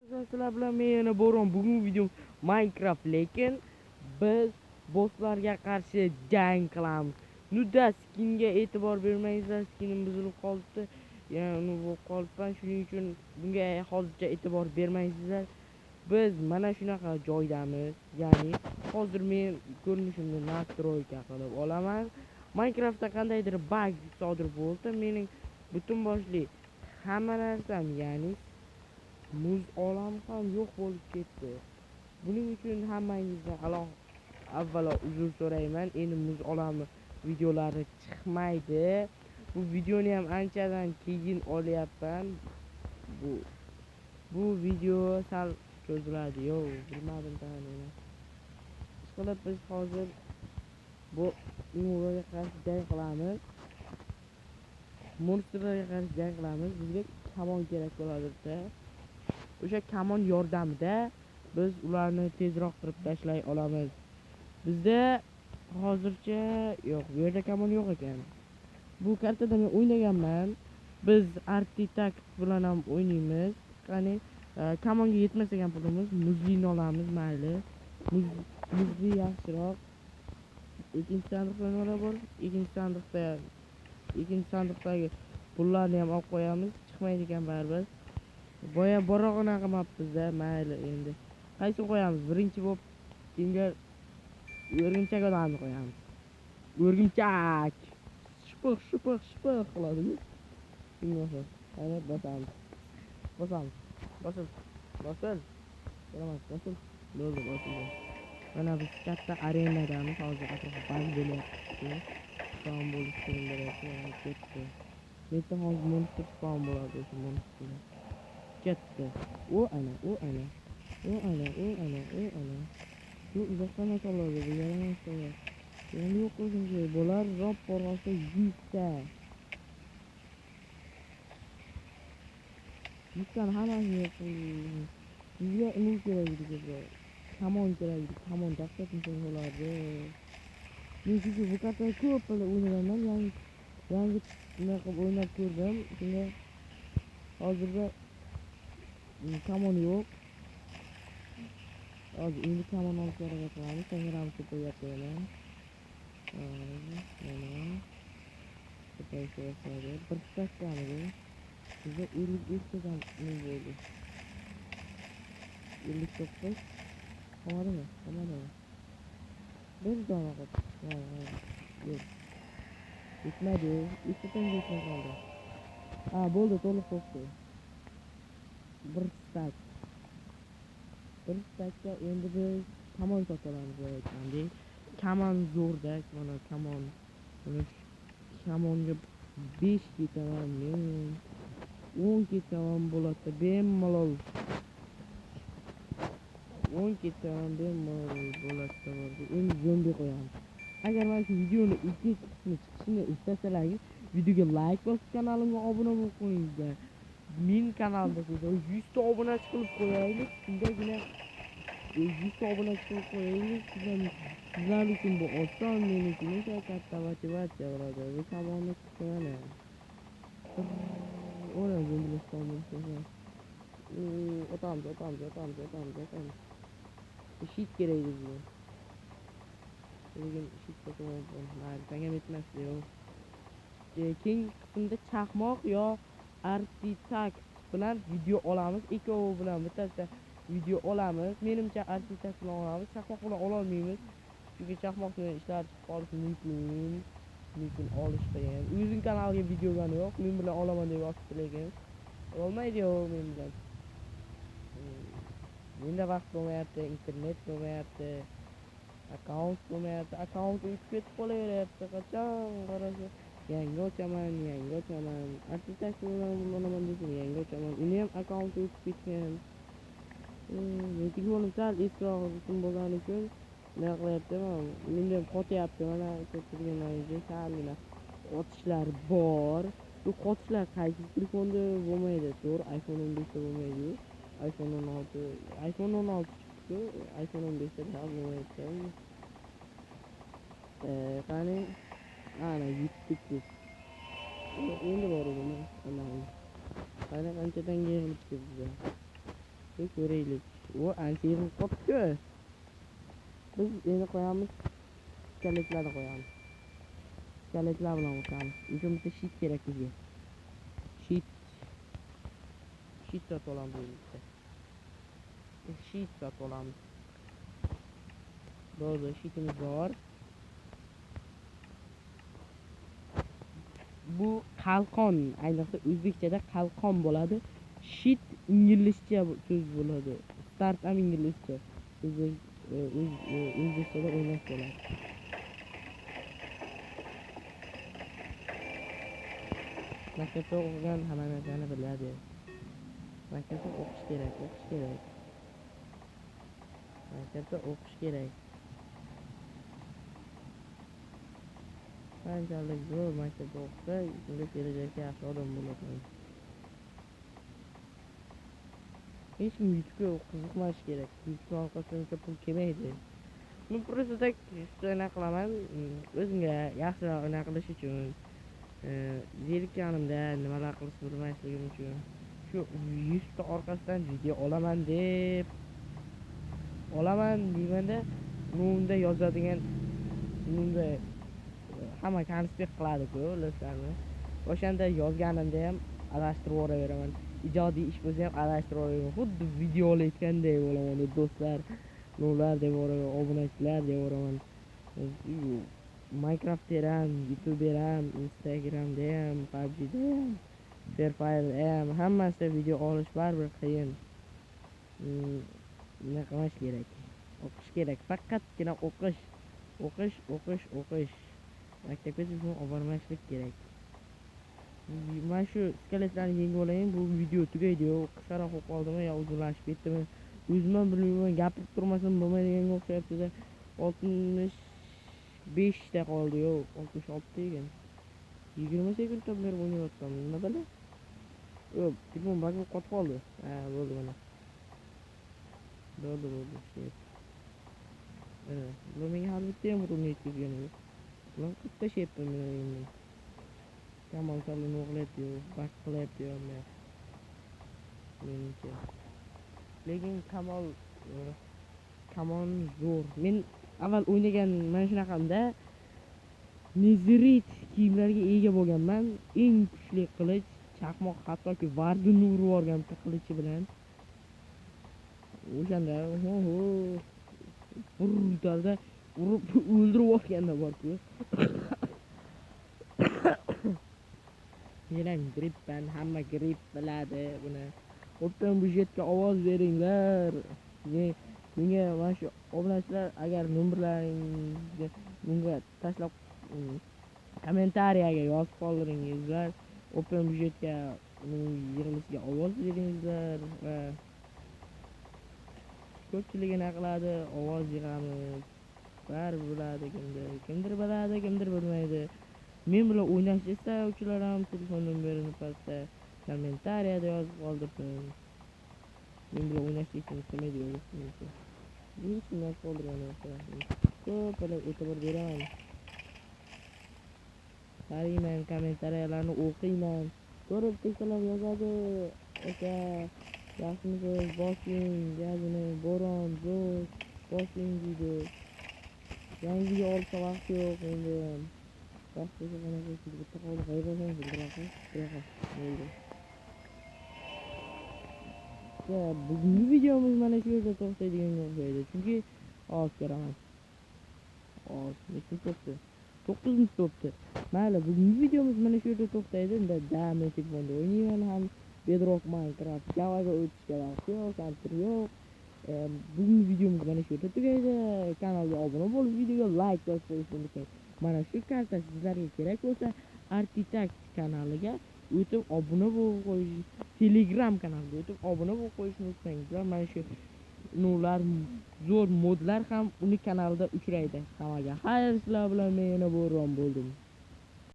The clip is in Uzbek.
Sizlar bilan men yana Bo'ron. Bugungi video Minecraft, lekin biz bosslarga qarshi jang qilamiz. Nuda skinga e'tibor bermaysizlar, skinim buzilib qolibdi. Ya'ni bu qolibman, shuning uchun bunga hozircha e'tibor bermaysizlar. Biz mana shunaqa joydamiz. Ya'ni hozir men ko'rinishimni nastroyka qilib olaman. Minecraftda qandaydir bug sodir bo'ldi. Mening butun boshli hamma narsam, ya'ni muz olam ham yo'q bo'lib ketdi. Buning uchun hammangizdan avvalo uzr so'rayman. Endi muz olami videolari chiqmaydi. Bu videoni ham anchadan keyin olyapman. Bu video sal cho'ziladi. Bilmadim taxminan. Ishqilib biz hozir bu umuroga qarshi jang qilamiz. Monsterlarga qarshi jang qilamiz. Bizga kamon kerak bo'ladi-da. O'sha kamon yordamida biz ularni tezroq qirib tashlay olamiz. Bizda hozircha yo'q, bu yerda kamon yo'q ekan. Bu kartada men o'ynaganman. Biz artefakt bilan ham o'ynaymiz. Qani kamonga yetmasa ham pulimiz, muzlini olamiz, mayli. Muzli yaxshiroq. Ikkinchi sandiqda nima bor? Ikkinchi sandiqdagi pullarni ham olib qo'yamiz. Chiqmaydi ekan baribir. Boya borog'ini qilmabmiz-da, mayli endi. Qaysi qo'yamiz? Birinchi bo'lib kimga o'rgimchak odamni qo'yamiz. O'rgimchak. Shipq qiladi. Kimga? Qani bosamiz. Bosil. Bosil. Bo'ldi, bosildi. Mana biz katta arenadamiz. Hozir atrofga baz bo'lyapti. Spawn bo'lish kerak ketdi. Neta hozir monster spawn bo'ladi o'sha monster. Ketdi. O ana. Bu uzoqdan ataladi, bu yaramas qo'yadi. Endi yo'q o'zimga bo'lar, rob borg'asa 100 ta. 100 ta hammasini yo'q. Bizga nima kerak edi? Kamon kerak edi. Kamon dahshatli bo'lardi. Men chunki bu kartada ko'p pul o'ynaganman, yangi nima qilib o'ynab ko'rdim. Shunga hozirda kamon yo'q. Hozir endi kamon olishga harakat qilamiz. Sangram ko'payapti yana. Ko'paysa bir stakkani bizda 55 ta nima bo'ldi. 59 qomadimi? Bir dona qilib. Yo'q. Yetmadi. 2 ta yetmay qoldi. Bo'ldi, to'liq bo'ldi. Bir stackga endi biz kamon sotamiz aytgandek. Kamon zo'rda, mana kamon. Kamonga 5 ketaman men. 10 ketaman bo'ladi, bemalol. 10 ketaman bemalol bo'ladi. Endi zombi qo'yamiz. Agar mana shu videoni ikkinchi qismi chiqishini istasalaringiz, videoga like bosib, kanalimga obuna bo'lib qo'yinglar. Men kanalda 100 ta obunachi qilib qo'yaylik. Shundagina 100 ta obunachi qilib qo'yaylik. Sizlar uchun bu oson, men uchun esa katta motivatsiya bo'ladi. Bu kamonni chiqaman. Ora zombilar bo'lsa. Otamiz. Shit kerak bizga. Lekin shit topolmayman. Mayli, senga yetmasdi yo'q. Keyingi qismda chaqmoq yo artefakt bilan video olamiz. Ikkovi bilan bittasida video olamiz. Menimcha artefakt bilan olamiz. Chaqmoq bilan ola olmaymiz. Chunki chaqmoqni ishlatib qolish mumkin. Lekin olish qiyin. O'zing kanalga videoga yo'q, men bilan olaman deb yozibdi, lekin olmaydi-ku men bilan. Menda vaqt bo'lmayapti, internet bo'lmayapti, akkaunt bo'lmayapti. Akkaunt o'chib ketib qolaveryapti. Qachon qarasa yangi ochaman. Artefakt bilan olaman desam yangi ochaman. Uni ham akkaunt o'chib ketgan. Men telefonim sal eskiroq bo'lgani uchun nima qilyaptiman? Menda qotyapti. Mana ko'rsatilganlaringizga salgina qotishlar bor. Bu qotishlar qaysi telefonda bo'lmaydi? To'g'ri, iPhone 15 da bo'lmaydi. iPhone 16 chiqdi. iPhone 15 da ham bo'lmaydi. Qani ana yetdik biz. Endi bor edi. Qani qanchadan yig'ilibdi bizga. ko'raylik. U ancha yig'ilib qolibdi-ku. Biz endi qo'yamiz, skeletlarni qo'yamiz. Skeletlar bilan o'tamiz. Uchun bitta shit kerak bizga. Shit sotib olamiz bitta. Shit sotib olamiz. Bo'ldi, shitimiz bor. Bu qalqon, ayniqsa o'zbekchada qalqon bo'ladi. Shit inglizcha so'z bo'ladi. Start ham inglizcha. O'zbekchada o'ynash bo'ladi. Maktabda o'qigan hamma narsani biladi. Maktabda o'qish kerak. Maktabda o'qish kerak. Qanchalik zo'r maktabda o'qisa, shunga kelajakda yaxshi odam bo'ladi. Hech kim YouTube'ga qiziqmash kerak. YouTube orqasidan pul kelmaydi. Men просто tak o'yna qilaman, o'zimga yaxshiroq o'yna qilish uchun. Zerikkanimda nimalar qilishni bilmasligim uchun shu YouTube'da orqasidan video olaman deymanda, unda yozadigan unda hamma konspekt qiladi-ku, ularni. O'shanda yozganimda ham adashtirib yuraveraman. Ijodiy ish bo'lsa ham adashtirib yuraveraman. Xuddi video olayotganday bo'laman, do'stlar, nurlar deb yuraveraman, obunachilar deb yuraveraman. Minecraftda ham, YouTube'da ham, Instagramda ham, PUBG'da ham, Free Fire'da ham hammasida video olish baribir qiyin. Nima qilish kerak? O'qish kerak, faqatgina o'qish. Maktabga bizni olib bormaslik kerak. Mana shu skeletlarni yengib olayin, bu video tugaydi-yu, qisqaroq bo'lib qoldimi yo uzunlashib ketdimi? O'zim ham bilmayman, gapirib turmasam bo'lmaydiganga o'xshayapti-da. 65 ta qoldi-yu, 66 ta ekan. 20 sekunddan beri o'ynayapman, nima biladi? Yo'q, telefon bag'ib qotib qoldi. Ha, bo'ldi mana. Bo'ldi. Bu menga hali bitta ham urinib yetkazgani yo'q. Ulan tashyapman men endi. Kamol salini o'g'layapti-yu, bak qilyapti-yu hamma. Menimcha. Lekin Kamon zo'r. Men avval o'ynagan mana shunaqamda Nezirit kiyimlarga ega bo'lganman. Eng kuchli qilich, chaqmoq, hattoki Varduni urib yuborgan bitta qilichi bilan. O'shanda brutalda urib o'ldirib yuborganda bor-ku. Men gripman, hamma grip biladi buni. O'tgan budjetga ovoz beringlar. Menga mana shu obunachilar agar nomerlaringizni bunga tashlab kommentariyaga yozib qoldiringizlar. O'tgan budjetga yig'ilishiga ovoz beringizlar va ko'pchiligini qiladi, ovoz yig'amiz. Baribir biladi kimdir biladi, kimdir bilmaydi. Men bilan o'ynashni istovchilar ham telefon nomerini pastda kommentariyada yozib qoldirsin. Men bilan o'ynashni istamaydi yo'qsa. Hech kim yozib qoldirgan bo'lsa, ko'plar e'tibor beraman. Qarayman, kommentariyalarni o'qiyman. Ko'rib tekstalar yozadi. Aka, yaxshimisiz, boshing, gazini, bo'ron, zo'r, boshing deydi. Yangi video olsa vaqt yo'q endi. Vaqt bo'lsa mana shu bitta qoldi, qayerdan bildiraqi? Bo'ldi. Ya, bugungi videomiz mana shu yerda to'xtaydiganga o'xshaydi. Chunki ko'raman. Nechta to'pdi? 9 to'pdi. Mayli, bugungi videomiz mana shu yerda to'xtaydi. Unda men telefonda o'ynayman ham, Bedrock Minecraft, Javaga o'tishga vaqt yo'q, kompyuter yo'q. Bugungi videomiz mana shu yerda tugaydi. Kanalga obuna bo'lib, videoga like bosib qo'yishni unutmang. Mana shu karta sizlarga kerak bo'lsa, Architect kanaliga o'tib obuna bo'lib qo'yish, Telegram kanaliga o'tib obuna bo'lib qo'yishni unutmanglar. Mana shu nurlar, zo'r modlar ham uning kanalida uchraydi. Hammaga xayr, sizlar bilan men yana bo'ron bo'ldim.